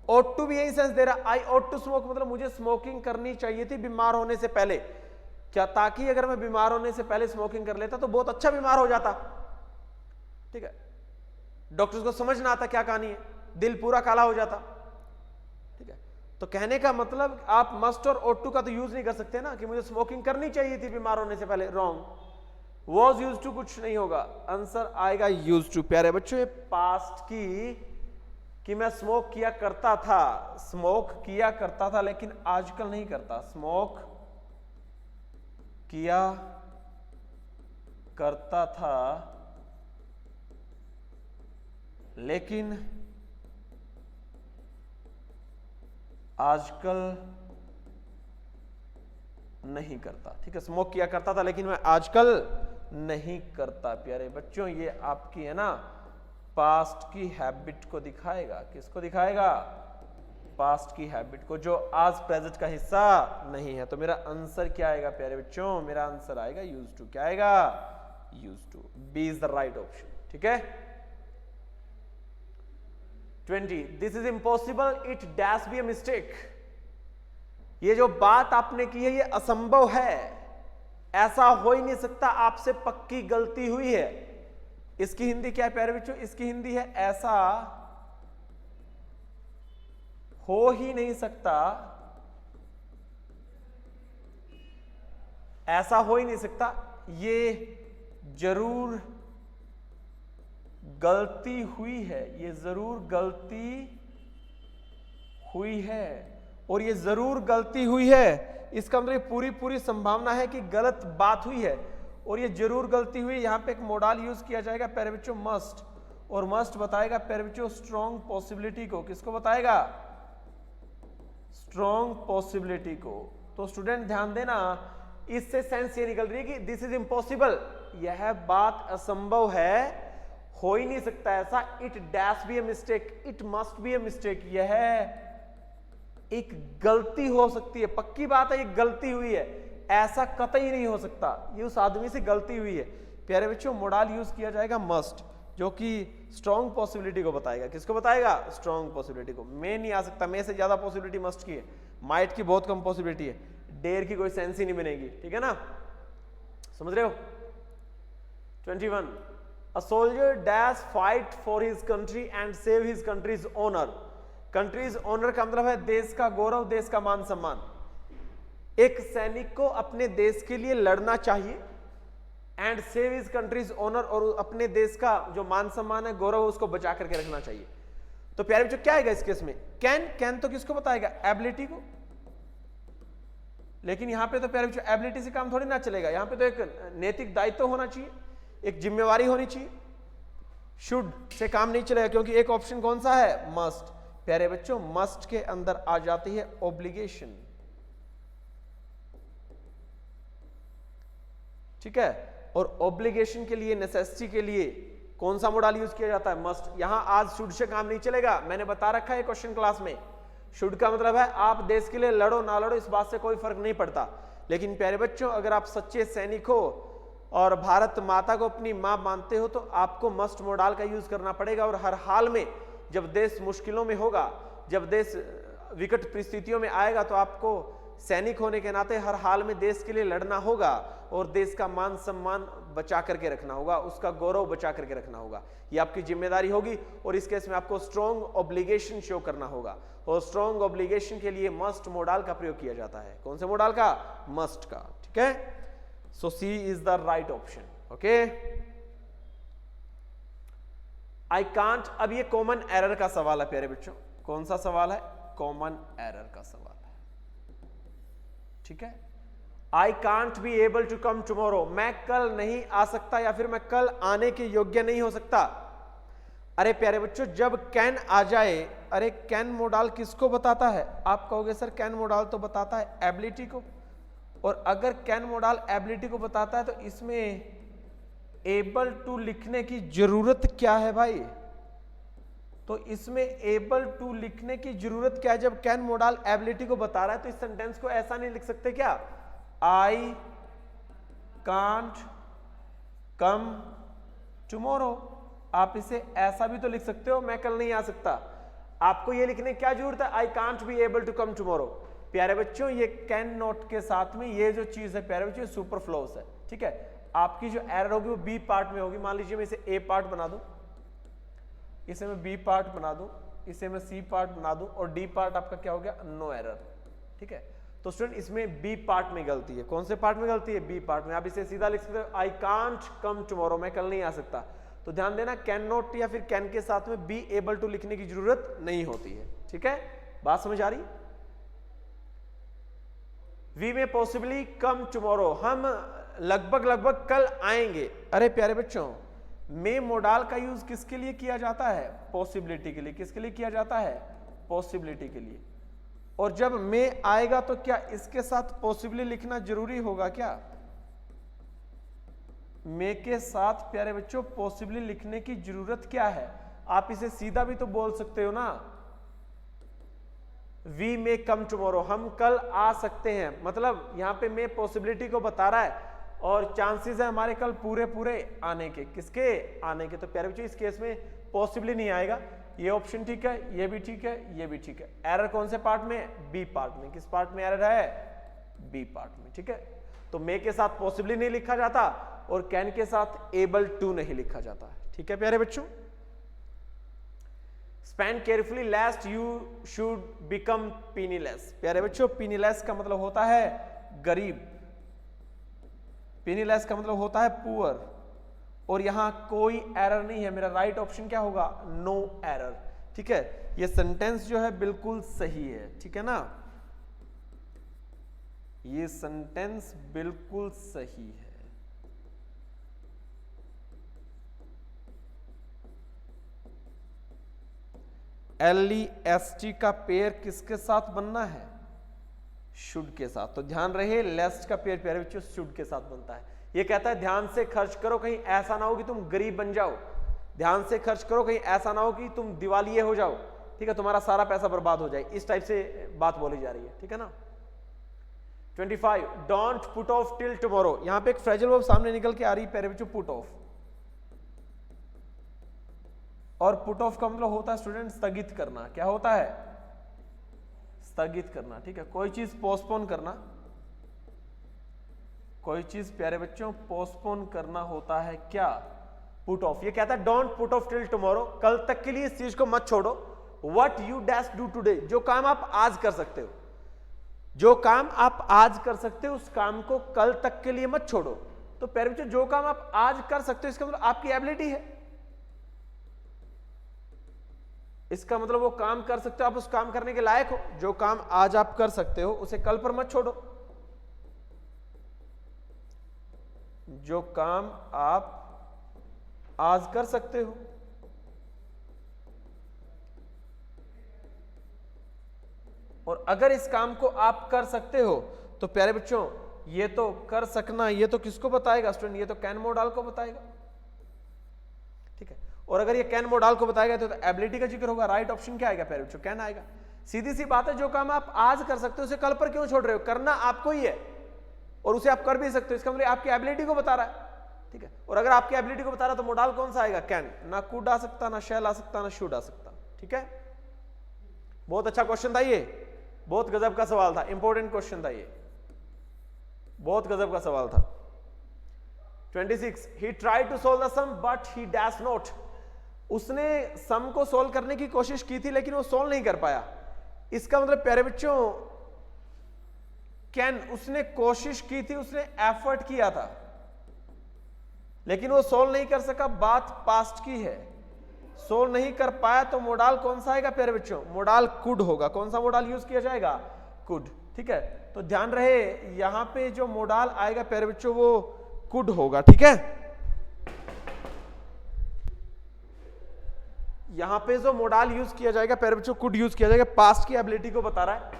ought to भी यही सेंस दे रहा, आई ought to smoke मतलब मुझे स्मोकिंग करनी चाहिए थी बीमार होने से पहले, क्या ताकि अगर मैं बीमार होने से पहले स्मोकिंग कर लेता तो बहुत अच्छा बीमार हो जाता। ठीक है, डॉक्टर्स को समझ ना आता क्या कहानी है, दिल पूरा काला हो जाता। ठीक है, तो कहने का मतलब आप मस्ट और ought to का तो यूज नहीं कर सकते ना कि मुझे स्मोकिंग करनी चाहिए थी बीमार होने से पहले, रॉन्ग। वॉज यूज टू कुछ नहीं होगा, आंसर आएगा यूज टू। प्यारे बच्चों, ये पास्ट की कि मैं स्मोक किया करता था, स्मोक किया करता था लेकिन आजकल नहीं करता, स्मोक किया करता था लेकिन आजकल नहीं करता। ठीक है, स्मोक किया करता था लेकिन मैं आजकल नहीं करता। प्यारे बच्चों, ये आपकी है ना पास्ट की हैबिट को दिखाएगा। किसको दिखाएगा? पास्ट की हैबिट को, जो आज प्रेजेंट का हिस्सा नहीं है। तो मेरा आंसर क्या आएगा प्यारे बच्चों? मेरा आंसर आएगा यूज टू। क्या आएगा? Use to. B is the right option. ठीक है। 20, this is impossible, it dash be a mistake. ये जो बात आपने की है ये असंभव है, ऐसा हो ही नहीं सकता, आपसे पक्की गलती हुई है। इसकी हिंदी क्या है प्यारे बच्चों? इसकी हिंदी है ऐसा हो ही नहीं सकता, ऐसा हो ही नहीं सकता, ये जरूर गलती हुई है, ये जरूर गलती हुई है। और ये जरूर गलती हुई है इसका मतलब पूरी पूरी संभावना है कि गलत बात हुई है। और ये जरूर गलती हुई, यहां पे एक मोडाल यूज किया जाएगा प्यारे बच्चों मस्ट, और मस्ट बताएगा प्यारे बच्चों स्ट्रॉन्ग पॉसिबिलिटी को। किसको बताएगा? स्ट्रॉन्ग पॉसिबिलिटी को। तो स्टूडेंट ध्यान देना, इससे सेंस ये निकल रही है कि दिस इज इम्पॉसिबल, यह बात असंभव है, हो ही नहीं सकता ऐसा। It dash be a mistake, it must be a mistake, यह एक गलती हो सकती है, पक्की बात है ये गलती हुई है, ऐसा कतई नहीं हो सकता, ये उस आदमी से गलती हुई है। प्यारे बच्चों मोडाल यूज किया जाएगा मस्ट, जो कि स्ट्रॉन्ग पॉसिबिलिटी को बताएगा। किसको बताएगा? स्ट्रॉन्ग पॉसिबिलिटी को। मैं नहीं आ सकता, मैं से ज्यादा पॉसिबिलिटी मस्ट की है, माइट की बहुत कम पॉसिबिलिटी है, डेयर की कोई सेंस ही नहीं बनेगी। ठीक है ना, समझ रहे हो? 21, a soldier dash fight for his country and save his country's honour. Country's honour का मतलब है देश का गौरव, देश का मान सम्मान। एक सैनिक को अपने देश के लिए लड़ना चाहिए, and save his country's honour, और अपने देश का जो मान सम्मान है, गौरव, उसको बचा करके रखना चाहिए। तो प्यारे बच्चों क्या आएगा इस केस में? कैन तो किसको बताएगा? एबिलिटी को। लेकिन यहां पे तो प्यारे बच्चों एबिलिटी से काम थोड़ी ना चलेगा, यहां पे तो एक नैतिक दायित्व होना चाहिए, एक जिम्मेवारी होनी चाहिए। शुड से काम नहीं चलेगा, क्योंकि एक ऑप्शन कौन सा है? मस्ट। प्यारे बच्चों मस्ट के अंदर आ जाती है ऑब्लिगेशन। ठीक है, और ऑब्लिगेशन के लिए, नेसेसिटी के लिए कौन सा मॉडल यूज किया जाता है? मस्ट। यहां आज शुड से काम नहीं चलेगा, मैंने बता रखा है क्वेश्चन क्लास में। शुड का मतलब है आप देश के लिए लड़ो ना लड़ो, इस बात से कोई फर्क नहीं पड़ता। लेकिन प्यारे बच्चों अगर आप सच्चे सैनिक हो और भारत माता को अपनी मां मानते हो तो आपको मस्ट मॉडल का यूज करना पड़ेगा। और हर हाल में जब देश मुश्किलों में होगा, जब देश विकट परिस्थितियों में आएगा, तो आपको सैनिक होने के नाते हर हाल में देश के लिए लड़ना होगा और देश का मान सम्मान बचा करके रखना होगा, उसका गौरव बचा करके रखना होगा। ये आपकी जिम्मेदारी होगी। और इस केस में आपको स्ट्रॉन्ग ऑब्लिगेशन शो करना होगा, और स्ट्रॉन्ग ऑब्लिगेशन के लिए मस्ट मॉडल का प्रयोग किया जाता है। कौन से मॉडल का? मस्ट का। ठीक है, so C is the right option. Okay, I can't. अब ये कॉमन एरर का सवाल है प्यारे बच्चों। कौन सा सवाल है? कॉमन एरर का सवाल है। ठीक है, I can't be able to come tomorrow, मैं कल नहीं आ सकता, या फिर मैं कल आने के योग्य नहीं हो सकता। अरे प्यारे बच्चों जब कैन आ जाए, अरे कैन मॉडल किसको बताता है? आप कहोगे सर कैन मॉडल तो बताता है एबिलिटी को, और अगर कैन मॉडल एबिलिटी को बताता है तो इसमें एबल टू लिखने की जरूरत क्या है भाई? तो इसमें एबल टू लिखने की जरूरत क्या है? जब कैन मॉडल एबिलिटी को बता रहा है तो इस सेंटेंस को ऐसा नहीं लिख सकते क्या? आई कांट कम टुमारो, आप इसे ऐसा भी तो लिख सकते हो, मैं कल नहीं आ सकता। आपको ये लिखने की क्या जरूरत है, I can't be able to come tomorrow. प्यारे बच्चों ये कैन नॉट के साथ में ये जो चीज है प्यारे बच्चों सुपरफ्लोस है, ठीक है। आपकी जो एरर होगी वो बी पार्ट में होगी। मान लीजिए मैं इसे ए पार्ट बना दूं, इसे मैं बी पार्ट बना दूं, इसे मैं सी पार्ट बना दूं, और डी पार्ट आपका क्या हो गया, नो एरर, ठीक है। तो स्टूडेंट इसमें बी पार्ट में गलती है। कौन से पार्ट में गलती है, बी पार्ट में। आप इसे सीधा लिख सकते हो, आई कांट कम टुमारो, मैं कल नहीं आ सकता। तो ध्यान देना कैन नॉट या फिर कैन के साथ में बी एबल टू लिखने की जरूरत नहीं होती है, ठीक है। बात समझ आ रही। वी में पॉसिबली कम टुमारो, हम लगभग कल आएंगे। अरे प्यारे बच्चों मे मोडाल का यूज किसके लिए किया जाता है, पॉसिबिलिटी के लिए। किसके लिए किया जाता है, पॉसिबिलिटी के लिए। और जब मे आएगा तो क्या इसके साथ पॉसिबली लिखना जरूरी होगा क्या, मे के साथ प्यारे बच्चों पॉसिबली लिखने की जरूरत क्या है। आप इसे सीधा भी तो बोल सकते हो ना, वी मे कम टुमारो, हम कल आ सकते हैं। मतलब यहां पे मे पॉसिबिलिटी को बता रहा है और चांसेस है हमारे कल पूरे आने के। किसके आने के, तो प्यारे बच्चों इस केस में पॉसिबली नहीं आएगा। ये ऑप्शन ठीक है, ये भी ठीक है, ये भी ठीक है। एरर कौन से पार्ट में, बी पार्ट में। किस पार्ट में एरर है, बी पार्ट में, ठीक है। तो मे के साथ पॉसिबली नहीं लिखा जाता और कैन के साथ एबल टू नहीं लिखा जाता, ठीक है प्यारे बच्चों। Spend carefully lest you should become penniless. प्यारे बच्चों पीनीलेस का मतलब होता है गरीब, पीनीलेस का मतलब होता है पुअर, और यहां कोई एरर नहीं है। मेरा राइट ऑप्शन क्या होगा, नो एरर, ठीक है। ये सेंटेंस जो है बिल्कुल सही है, ठीक है ना, ये सेंटेंस बिल्कुल सही है। LEST का पेयर किसके साथ बनना है, शुड के साथ। तो ध्यान रहे लेस्ट का पेयर प्यारे बच्चों शुड के साथ बनता है। ये कहता है ध्यान से खर्च करो, कहीं ऐसा ना हो कि तुम गरीब बन जाओ। ध्यान से खर्च करो, कहीं ऐसा ना हो कि तुम दिवालिये हो जाओ, ठीक है, तुम्हारा सारा पैसा बर्बाद हो जाए। इस टाइप से बात बोली जा रही है, ठीक है ना। 25 don't put off till tomorrow. यहां पे एक फ्रेजल वर्ब सामने निकल के आ रही है प्यारे बच्चों, पुट ऑफ। और पुट ऑफ का मतलब होता है स्टूडेंट स्थगित करना। क्या होता है, स्थगित करना, ठीक है। कोई चीज पोस्टपोन करना, कोई चीज प्यारे बच्चों पोस्टपोन करना होता है क्या, पुट ऑफ। ये कहता है don't put off till tomorrow, कल तक के लिए इस चीज को मत छोड़ो। What you dash do today, जो काम आप आज कर सकते हो, जो काम आप आज कर सकते हो उस काम को कल तक के लिए मत छोड़ो। तो प्यारे बच्चों जो काम आप आज कर सकते हो इसका मतलब आपकी एबिलिटी है, इसका मतलब वो काम कर सकते हो, आप उस काम करने के लायक हो। जो काम आज आप कर सकते हो उसे कल पर मत छोड़ो। जो काम आप आज कर सकते हो और अगर इस काम को आप कर सकते हो तो प्यारे बच्चों ये तो कर सकना, ये तो किसको बताएगा स्टूडेंट, ये तो कैन मोडाल को बताएगा, ठीक है। और अगर ये कैन मोडाल को बताएगा तो एबिलिटी का जिक्र होगा। राइट ऑप्शन क्या आएगा प्यारे बच्चों, कैन आएगा। सीधी सी बात है, जो काम आप आज कर सकते हो उसे कल पर क्यों छोड़ रहे हो, करना आपको ही है और उसे आप कर भी सकते हो। इसका मतलब आपकी एबिलिटी को बता रहा है, ठीक है। और अगर आपकी एबिलिटी को बता रहा है तो मोडाल कौन सा आएगा, कैन। ना कुड आ सकता, ना शैल आ सकता, ना शुड आ सकता, ठीक है। बहुत अच्छा क्वेश्चन था ये, बहुत गजब का सवाल था, इंपॉर्टेंट क्वेश्चन था ये, बहुत गजब का सवाल था। 26 he tried to solve the sum but he dash not। उसने सम को सोल्व करने की कोशिश की थी लेकिन वो सोल्व नहीं कर पाया। इसका मतलब प्यारे बच्चों कैन, उसने कोशिश की थी, उसने एफर्ट किया था लेकिन वो सोल्व नहीं कर सका, बात पास्ट की है। सोल्व नहीं कर पाया तो मोडाल कौन सा आएगा प्यारे बच्चों, मोडाल कुड होगा। कौन सा मोडाल यूज किया जाएगा, कुड, ठीक है। तो ध्यान रहे यहां पे जो मोडाल आएगा प्यारे बच्चों वो कुड होगा, ठीक है। यहां पे जो मोडाल यूज किया जाएगा प्यारे बच्चों कुड यूज किया जाएगा, पास्ट की एबिलिटी को बता रहा है।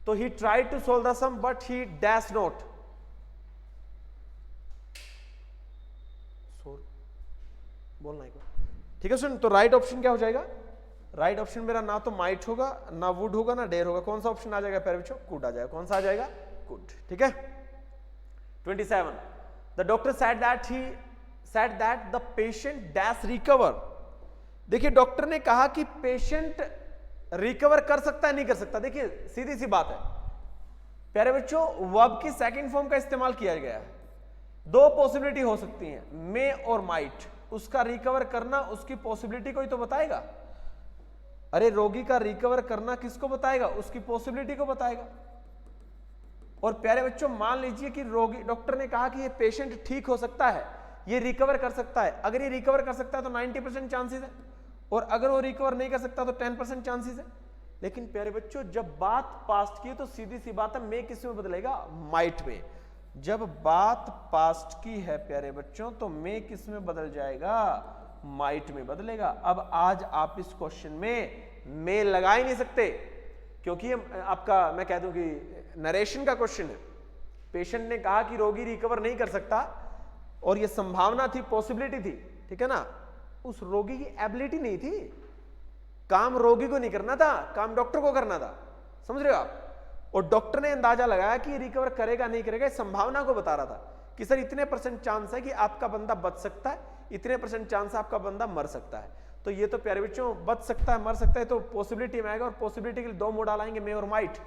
तो he tried to solve the sum but he dash not. बोलना है, ठीक है स्टूडेंट। तो राइट ऑप्शन क्या हो जाएगा, राइट ऑप्शन मेरा ना तो माइट होगा, ना वुड होगा, ना डेयर होगा। कौन सा ऑप्शन आ जाएगा प्यारे बच्चों, कुड आ जाएगा। कौन सा आ जाएगा, कुड, ठीक है। 27 the doctor said that the patient dash recover. देखिए डॉक्टर ने कहा कि पेशेंट रिकवर कर सकता है नहीं कर सकता। देखिए सीधी सी बात है प्यारे बच्चों, वर्ब की सेकंड फॉर्म का इस्तेमाल किया गया है। दो पॉसिबिलिटी हो सकती हैं, मे और माइट। उसका रिकवर करना उसकी पॉसिबिलिटी को ही तो बताएगा। अरे रोगी का रिकवर करना किसको बताएगा? उसकी पॉसिबिलिटी को बताएगा। और प्यारे बच्चों मान लीजिए कि रोगी, डॉक्टर ने कहा कि ये पेशेंट ठीक हो सकता है, ये रिकवर कर सकता है। अगर ये रिकवर कर सकता है तो 90% चांसेस है, और अगर वो रिकवर नहीं कर सकता तो 10% चांसेस है। लेकिन प्यारे बच्चों जब बात पास्ट की है तो सीधी सी बात है, मे किस में बदलेगा? माइट में। जब बात पास्ट की है प्यारे बच्चों तो मे किस में बदल जाएगा? माइट में बदलेगा। अब आज आप इस क्वेश्चन में मे लगा ही नहीं सकते, क्योंकि आपका मैं कह दूं कि नरेशन का क्वेश्चन है। पेशेंट ने कहा कि रोगी रिकवर नहीं कर सकता, और ये संभावना थी, पॉसिबिलिटी थी, ठीक है ना। उस रोगी की एबिलिटी नहीं थी। काम रोगी को नहीं करना था, काम डॉक्टर को करना था। समझ रहे हो आप? और डॉक्टर ने अंदाजा लगाया कि रिकवर करेगा नहीं करेगा, संभावना को बता रहा था कि सर इतने % चांस है कि आपका बंदा बच सकता है, इतने % चांस है आपका बंदा मर सकता है। तो ये तो प्यारे बच्चों बच सकता है मर सकता है तो पॉसिबिलिटी में आएगा, और पॉसिबिलिटी के लिए दो मोड आएंगे, मे और माइट।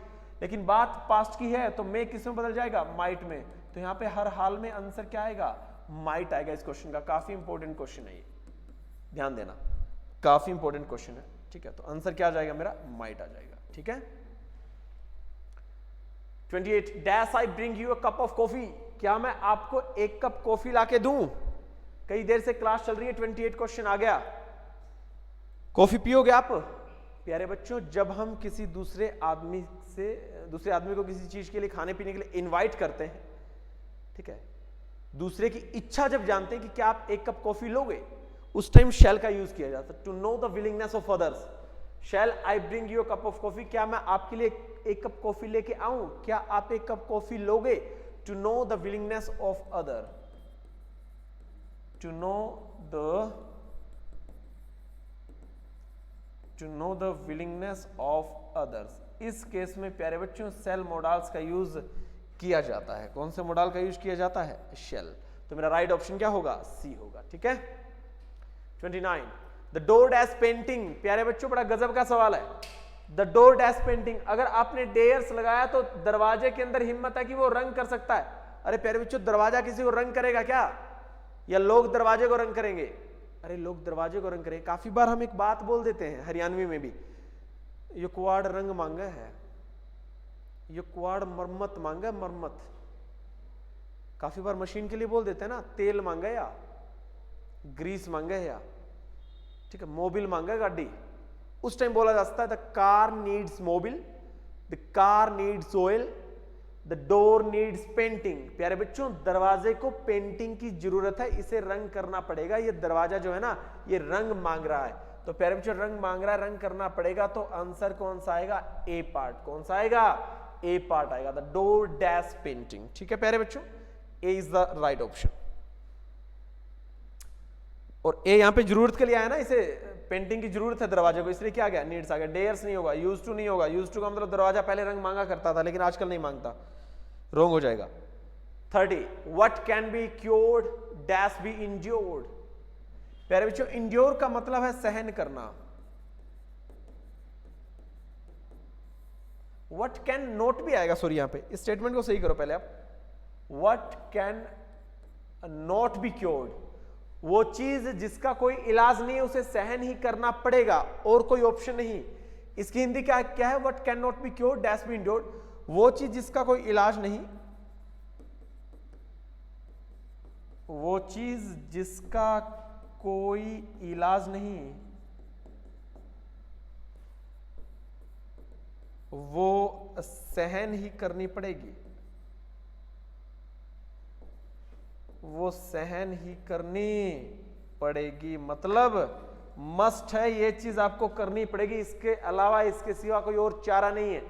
लेकिन बात पास्ट की है तो मे किस में बदल जाएगा? माइट में। तो यहाँ पे हर हाल में आंसर क्या आएगा? माइट आएगा इस क्वेश्चन का। काफी इंपॉर्टेंट क्वेश्चन है ये, ध्यान देना, काफी इंपॉर्टेंट क्वेश्चन है, ठीक है। तो आंसर क्या आ जाएगा मेरा? माइट आ जाएगा, ठीक है। 28 dash I bring you a cup of coffee. क्या मैं आपको एक कप कॉफी लाके दूं? कई देर से क्लास चल रही है, 28 क्वेश्चन आ गया। कॉफी पियोगे आप? प्यारे बच्चों जब हम किसी दूसरे आदमी को किसी चीज के लिए, खाने पीने के लिए इनवाइट करते हैं, ठीक है, दूसरे की इच्छा जब जानते हैं कि क्या आप एक कप कॉफी लोगे, उस टाइम शैल का यूज किया जाता है। To know the willingness of others, shall I bring you a cup of coffee. क्या मैं आपके लिए एक कप कॉफी लेके आऊं? क्या आप एक कप कॉफी लोगे? To know the willingness of other, to know the willingness of others. इस केस में प्यारे बच्चों सेल मोडाल्स का यूज किया जाता है। कौन से मोडाल का यूज किया जाता है? शेल। तो मेरा राइट ऑप्शन क्या होगा? सी होगा, ठीक है। 29 द डोर डैश पेंटिंग। प्यारे बच्चों बड़ा गजब का सवाल है। द डोर डैश पेंटिंग, अगर आपने डेयर्स लगाया तो दरवाजे के अंदर हिम्मत है कि वो रंग कर सकता है। अरे प्यारे बच्चों दरवाजा किसी को रंग करेगा क्या? या लोग दरवाजे को रंग करेंगे? अरे लोग दरवाजे को रंग करेंगे। काफी बार हम एक बात बोल देते हैं हरियाणवी में भी, ये कुआड़ रंग मांगा है, ये कुआड़ मरम्मत मांगा, मरम्मत। काफी बार मशीन के लिए बोल देते हैं ना, तेल मांगा या ग्रीस मांगा या, ठीक है, मोबिल मांगा गाड़ी। उस टाइम बोला जा सकता है the car needs Mobil, the car needs oil, the door needs painting. प्यारे बच्चों दरवाजे को पेंटिंग की जरूरत है, इसे रंग करना पड़ेगा। ये दरवाजा जो है ना ये रंग मांग रहा है, तो प्यारे बच्चों रंग मांग रहा है, रंग करना पड़ेगा। तो आंसर कौन सा आएगा? ए पार्ट। कौन सा आएगा? ए पार्ट आएगा, द डोर डैश पेंटिंग, ठीक है प्यारे बच्चों। ए इज द राइट ऑप्शन। और ए यहां पे जरूरत के लिए आया ना, इसे पेंटिंग की जरूरत है दरवाजे को, इसलिए क्या आ गया? नीड्स आ गया। डेयर्स नहीं होगा, यूज टू नहीं होगा। यूज टू का मतलब दरवाजा पहले रंग मांगा करता था लेकिन आजकल नहीं मांगता, रॉन्ग हो जाएगा। 30 what can be cured dash be endured. प्यारे बच्चों इंड्योर का मतलब है सहन करना। व्हाट कैन नॉट भी आएगा, सॉरी यहां पे इस स्टेटमेंट को सही करो पहले आप। What can not be cured, वो चीज जिसका कोई इलाज नहीं है उसे सहन ही करना पड़ेगा और कोई ऑप्शन नहीं। इसकी हिंदी क्या है? What can not be cured dash be endured, वो चीज जिसका कोई इलाज नहीं, वो चीज जिसका कोई इलाज नहीं, वो सहन ही करनी पड़ेगी, वो सहन ही करनी पड़ेगी। मतलब मस्ट है, ये चीज आपको करनी पड़ेगी, इसके अलावा इसके सिवा कोई और चारा नहीं है।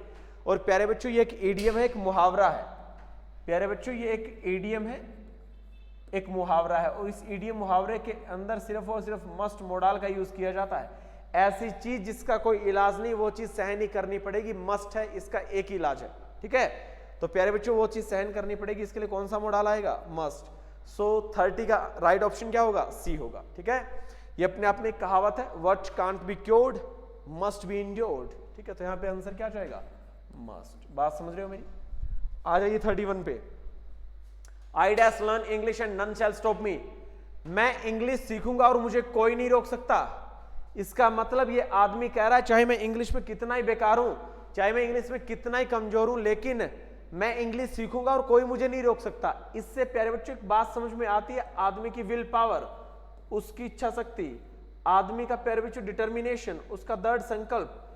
और प्यारे बच्चों ये एक इडियम है, एक मुहावरा है। प्यारे बच्चों ये एक इडियम है, एक मुहावरा है, और इस इडियम मुहावरे के अंदर सिर्फ और सिर्फ मस्ट मोडाल का यूज किया जाता है। ऐसी चीज जिसका कोई इलाज नहीं, वो चीज सहन ही करनी पड़ेगी, मस्ट है, इसका एक ही इलाज है, ठीक है। तो प्यारे बच्चों वो चीज सहन करनी पड़ेगी, इसके लिए कौन सा मोडाल आएगा? मस्ट। सो 30 का राइट ऑप्शन क्या होगा? सी होगा। ठीक है, ये अपने आप में एक कहावत है, what can't be cured must be endured. ठीक है, तो यहां पे आंसर क्या जाएगा? मस्ट। बात समझ रहे हो मेरी? आ जाइए 31 पे। I dash learn English and none shall stop me. मैं इंग्लिश सीखूंगा और मुझे कोई नहीं रोक सकता। इसका मतलब ये आदमी कह रहा है चाहे मैं इंग्लिश में कितना ही बेकार हूं, चाहे मैं इंग्लिश में कितना ही कमजोर हूं, लेकिन मैं इंग्लिश सीखूंगा और कोई मुझे नहीं रोक सकता। इससे प्यारे बच्चों एक बात समझ में आती है, आदमी की विल पावर, उसकी इच्छा शक्ति, आदमी का प्यारे बच्चों डिटर्मिनेशन, उसका दृढ़ संकल्प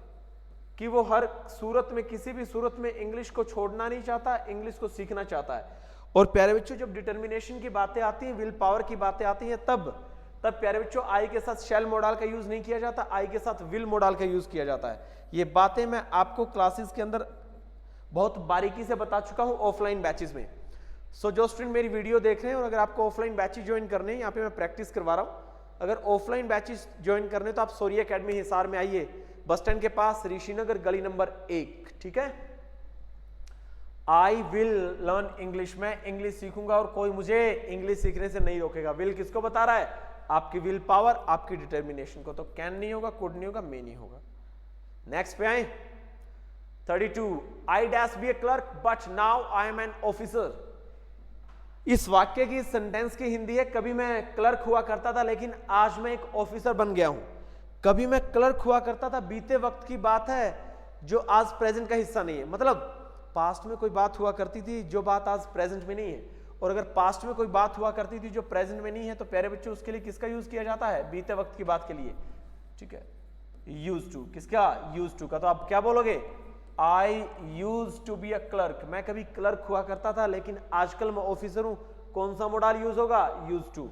कि वो हर सूरत में, किसी भी सूरत में इंग्लिश को छोड़ना नहीं चाहता, इंग्लिश को सीखना चाहता है। और प्यारे बच्चों जब डिटर्मिनेशन की बातें आती हैं, विल पावर की बातें आती हैं, तब प्यारे बच्चों आई के साथ शैल मॉडल का यूज नहीं किया जाता, आई के साथ विल मॉडल का यूज किया जाता है। ये बातें मैं आपको क्लासेस के अंदर बहुत बारीकी से बता चुका हूं ऑफलाइन बैचेस में। सो जो स्टूडेंट मेरी वीडियो देख रहे हैं और अगर आपको ऑफलाइन बैचेस ज्वाइन करने हैं, यहाँ पे मैं प्रैक्टिस करवा रहा हूं, अगर ऑफलाइन बैचेस ज्वाइन करने तो आप सूर्य एकेडमी हिसार में आइए, बस स्टैंड के पास, ऋषिनगर, गली नंबर 1। ठीक है, आई विल लर्न इंग्लिश, मैं इंग्लिश सीखूंगा और कोई मुझे इंग्लिश सीखने से नहीं रोकेगा। विल किसको बता रहा है? आपकी विल पावर, आपकी डिटर्मिनेशन को। तो कैन नहीं होगा, कुड नहीं होगा, मे नहीं होगा। नेक्स्ट पे आए 32। I dash be a clerk but now I am an officer. इस वाक्य की, सेंटेंस की हिंदी है, कभी मैं क्लर्क हुआ करता था लेकिन आज मैं एक ऑफिसर बन गया हूं। कभी मैं क्लर्क हुआ करता था, बीते वक्त की बात है जो आज प्रेजेंट का हिस्सा नहीं है। मतलब पास्ट में कोई बात हुआ करती थी जो बात आज प्रेजेंट में नहीं है, और अगर पास्ट में कोई बात हुआ करती थी जो प्रेजेंट में नहीं है, तो प्यारे बच्चों उसके लिए किसका यूज किया जाता है? बीते वक्त की बात के लिए। ठीक है, यूज टू। किसका? यूज टू का। तो आप क्या बोलोगे? I use to be a clerk, मैं कभी क्लर्क हुआ करता था लेकिन आजकल मैं ऑफिसर हूं। कौन सा मॉडल यूज होगा? Use to.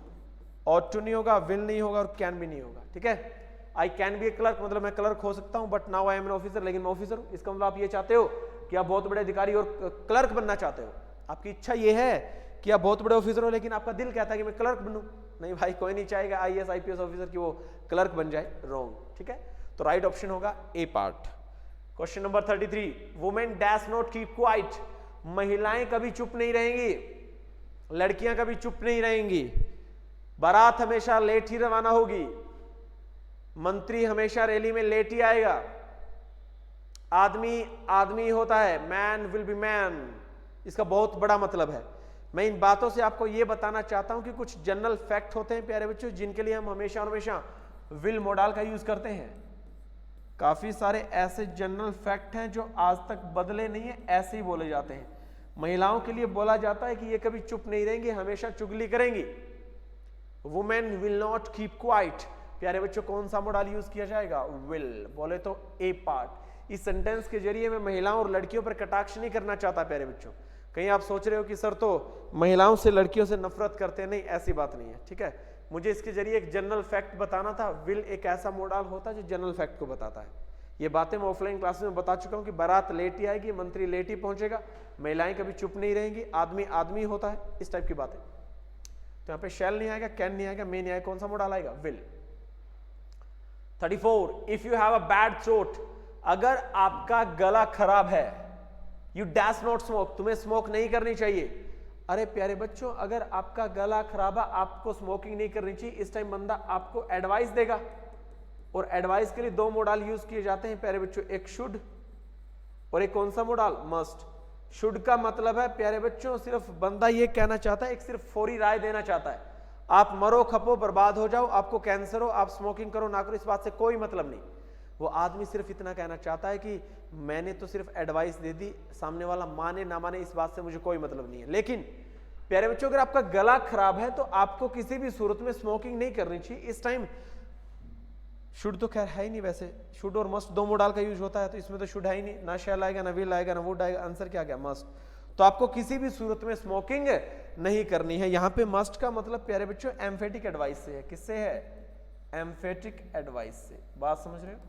ऑट टू नहीं होगा, विल नहीं होगा और कैन भी नहीं होगा। ठीक है, I can be a clerk मतलब मैं क्लर्क हो सकता हूं, but now I am an officer, लेकिन मैं ऑफिसर हूं। इसका मतलब आप ये चाहते हो कि आप बहुत बड़े अधिकारी और क्लर्क बनना चाहते हो। आपकी इच्छा ये है कि आप बहुत बड़े ऑफिसर हो, लेकिन आपका दिल कहता है कि मैं क्लर्क बनूं। नहीं भाई, कोई नहीं चाहेगा आईएएस आईपीएस ऑफिसर की वो क्लर्क बन जाए। रॉन्ग। ठीक है, तो राइट ऑप्शन होगा A part. Question number 33। Women dash not keep quiet. महिलाएं कभी चुप नहीं रहेंगी, लड़कियां कभी चुप नहीं रहेंगी। बारात हमेशा लेट ही रवाना होगी, मंत्री हमेशा रैली में लेट ही आएगा, आदमी आदमी होता है, मैन विल बी मैन। इसका बहुत बड़ा मतलब है। मैं इन बातों से आपको यह बताना चाहता हूं कि कुछ जनरल फैक्ट होते हैं प्यारे बच्चों, जिनके लिए हम हमेशा हमेशा विल मॉडल का यूज करते हैं। काफी सारे ऐसे जनरल फैक्ट हैं जो आज तक बदले नहीं है, ऐसे ही बोले जाते हैं। महिलाओं के लिए बोला जाता है कि ये कभी चुप नहीं रहेंगी, हमेशा चुगली करेंगी। Women will not keep quite. प्यारे बच्चों कौन सा मॉडल यूज किया जाएगा? विल। बोले तो ए पार्ट। इस सेंटेंस के जरिए मैं महिलाओं और लड़कियों पर कटाक्ष नहीं करना चाहता प्यारे बच्चों। कहीं आप सोच रहे हो कि सर तो महिलाओं से, लड़कियों से नफरत करते हैं, नहीं, ऐसी बात नहीं है। ठीक है, मुझे इसके जरिए एक जनरल फैक्ट बताना था। विल एक ऐसा मॉडल होता है जो जनरल फैक्ट को बताता है। ये बातें मैं ऑफलाइन क्लास में बता चुका हूं कि बारात लेट ही आएगी, मंत्री लेट ही पहुंचेगा, महिलाएं कभी चुप नहीं रहेंगी, आदमी आदमी होता है, इस टाइप की बातें। तो यहाँ पे शैल नहीं आएगा, कैन नहीं आएगा, मे नहीं आएगा, कौन सा मॉडल आएगा? Will. 34। If you have a bad throat. अगर आपका गला खराब है, यू डैश नॉट स्मोक, तुम्हें स्मोक नहीं करनी चाहिए। अरे प्यारे बच्चों, अगर आपका गला खराब है, आपको स्मोकिंग नहीं करनी चाहिए, इस टाइम बंदा आपको एडवाइस देगा। और एडवाइस के लिए दो मॉडल यूज किए जाते हैं प्यारे बच्चों, एक शुड और एक कौन सा मॉडल? मस्ट। शुड का मतलब है प्यारे बच्चों सिर्फ बंदा ये कहना चाहता है, एक सिर्फ फौरी राय देना चाहता है, आप मरो खपो बर्बाद हो जाओ, आपको कैंसर हो, आप स्मोकिंग करो ना करो, इस बात से कोई मतलब नहीं। वो आदमी सिर्फ इतना कहना चाहता है कि मैंने तो सिर्फ एडवाइस दे दी, सामने वाला माने ना माने इस बात से मुझे कोई मतलब नहीं है। लेकिन प्यारे बच्चों अगर आपका गला खराब है तो आपको किसी भी सूरत में स्मोकिंग नहीं करनी चाहिए। इस टाइम शुड तो खैर है ही नहीं, वैसे शुड और मस्ट दो मॉडल का यूज होता है, तो इसमें तो शुड है ही नहीं, ना शैल आएगा, ना विल आएगा, ना वुड आएगा। आंसर क्या गया? मस्ट। तो आपको किसी भी सूरत में स्मोकिंग नहीं करनी है। यहां पे मस्ट का मतलब प्यारे बच्चों एम्फेटिक एडवाइस से है। किससे है? एम्फेटिक एडवाइस से। बात समझ रहे हो?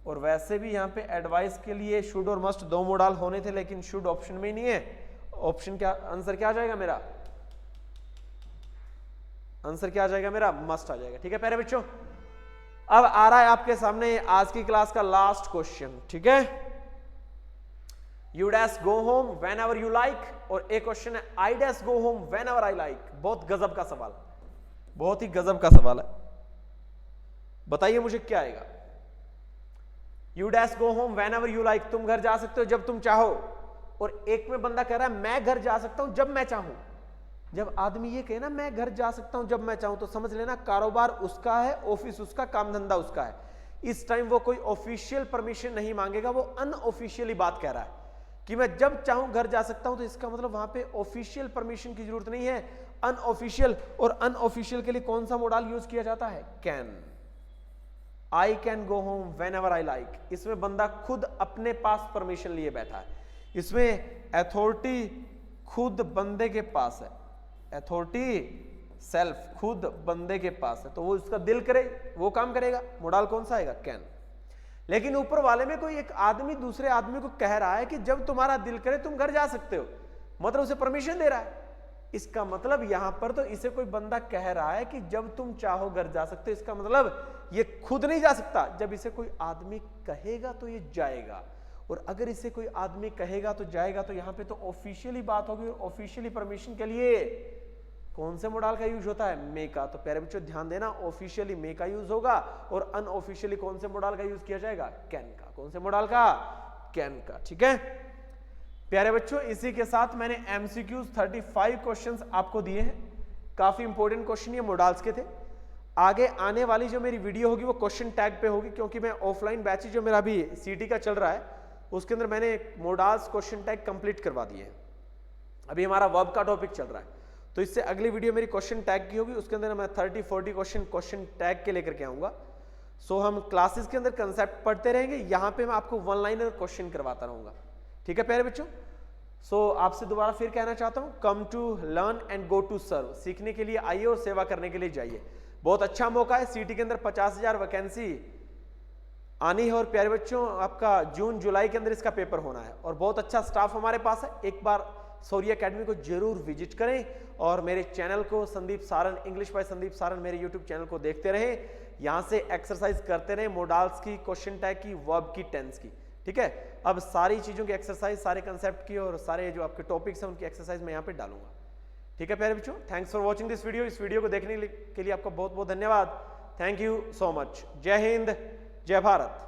और वैसे भी यहाँ पे एडवाइस के लिए शुड और मस्ट दो मॉडल होने थे, लेकिन शुड ऑप्शन में ही नहीं है। ऑप्शन क्या, आंसर क्या आ जाएगा मेरा? आंसर क्या आ जाएगा मेरा? मस्ट आ जाएगा। ठीक है प्यारे बच्चों, अब आ रहा है आपके सामने आज की क्लास का लास्ट क्वेश्चन। ठीक है, you dash go home when ever you like, और एक क्वेश्चन है I dash go home when ever I like. बहुत गजब का सवाल, बहुत ही गजब का सवाल है। बताइए मुझे क्या आएगा। You dash go home when ever you like, तुम घर जा सकते हो जब तुम चाहो, और एक में बंदा कह रहा है मैं घर जा सकता हूं जब मैं चाहूं। जब आदमी ये कहे ना मैं घर जा सकता हूं जब मैं चाहूं, तो समझ लेना कारोबार उसका है, ऑफिस उसका, काम धंधा उसका है। इस टाइम वो कोई ऑफिशियल परमिशन नहीं मांगेगा, वो अनऑफिशियली बात कह रहा है कि मैं जब चाहूं घर जा सकता हूं। तो इसका मतलब वहां पे ऑफिशियल परमिशन की जरूरत नहीं है, अनऑफिशियल। और अनऑफिशियल के लिए कौन सा मोडाल यूज किया जाता है? Can. I can go home when ever I like. इसमें बंदा खुद अपने पास परमिशन लिए बैठा है, इसमें अथॉरिटी खुद बंदे के पास है, अथॉरिटी सेल्फ खुद बंदे के पास है। तो वो उसका दिल करे वो काम करेगा, मोडाल कौन सा आएगा? कैन। लेकिन ऊपर वाले में कोई एक आदमी दूसरे आदमी को कह रहा है कि जब तुम्हारा दिल करे तुम घर जा सकते हो, मतलब उसे परमिशन दे रहा है। इसका मतलब यहां पर तो इसे कोई बंदा कह रहा है कि जब तुम चाहो घर जा सकते हो। इसका मतलब ये खुद नहीं जा सकता, जब इसे कोई आदमी कहेगा तो ये जाएगा। और अगर इसे कोई आदमी कहेगा तो जाएगा, तो यहां पे तो ऑफिशियली बात होगी। और ऑफिशियली परमिशन के लिए कौन से मोडाल का यूज होता है? मे का। तो प्यारे बच्चों ध्यान देना, ऑफिशियली मे का यूज होगा, और अनऑफिशियली कौन से मोडाल का यूज किया जाएगा? कैन का। कौन से मोडाल का? कैन का। ठीक है प्यारे बच्चों, इसी के साथ मैंने एमसीक्यूज 35 क्वेश्चंस आपको दिए हैं। काफी इंपॉर्टेंट क्वेश्चन ये मोडाल्स के थे। आगे आने वाली जो मेरी वीडियो होगी वो क्वेश्चन टैग पे होगी, क्योंकि मैं ऑफलाइन बैच जो मेरा अभी सीटी का चल रहा है उसके अंदर मैंने मोडाल्स क्वेश्चन टैग कंप्लीट करवा दिए हैं। अभी हमारा वर्ब का टॉपिक चल रहा है, तो इससे अगली वीडियो मेरी क्वेश्चन टैग की होगी, उसके अंदर मैं 30-40 क्वेश्चन टैग के लेकर के आऊंगा। सो हम क्लासेस के अंदर कंसेप्ट पढ़ते रहेंगे, यहाँ पे मैं आपको वन लाइनर क्वेश्चन करवाता रहूंगा। ठीक है प्यारे बच्चों। सो आपसे दोबारा फिर कहना चाहता हूँ, come to learn and go to serve. सीखने के लिए आइए और सेवा करने के लिए जाइए। बहुत अच्छा मौका है, सीटी के अंदर 50,000 वैकेंसी आनी है। और प्यारे बच्चों आपका जून जुलाई के अंदर इसका पेपर होना है, और बहुत अच्छा स्टाफ हमारे पास है। एक बार सौर्य एकेडमी को जरूर विजिट करें, और मेरे चैनल को संदीप सारन, इंग्लिश बाय संदीप सारन, मेरे यूट्यूब चैनल को देखते रहें। यहां से एक्सरसाइज करते रहें, मोडाल्स की, क्वेश्चन टैग की, वर्ब की, टेंस की। ठीक है, अब सारी चीजों की एक्सरसाइज, सारे कंसेप्ट की और सारे जो आपके टॉपिक्स हैं उनकी एक्सरसाइज मैं यहाँ पे डालूंगा। ठीक है प्यारे बच्चों, thanks for watching this video. इस वीडियो को देखने के लिए आपका बहुत बहुत धन्यवाद। Thank you so much. जय हिंद, जय भारत।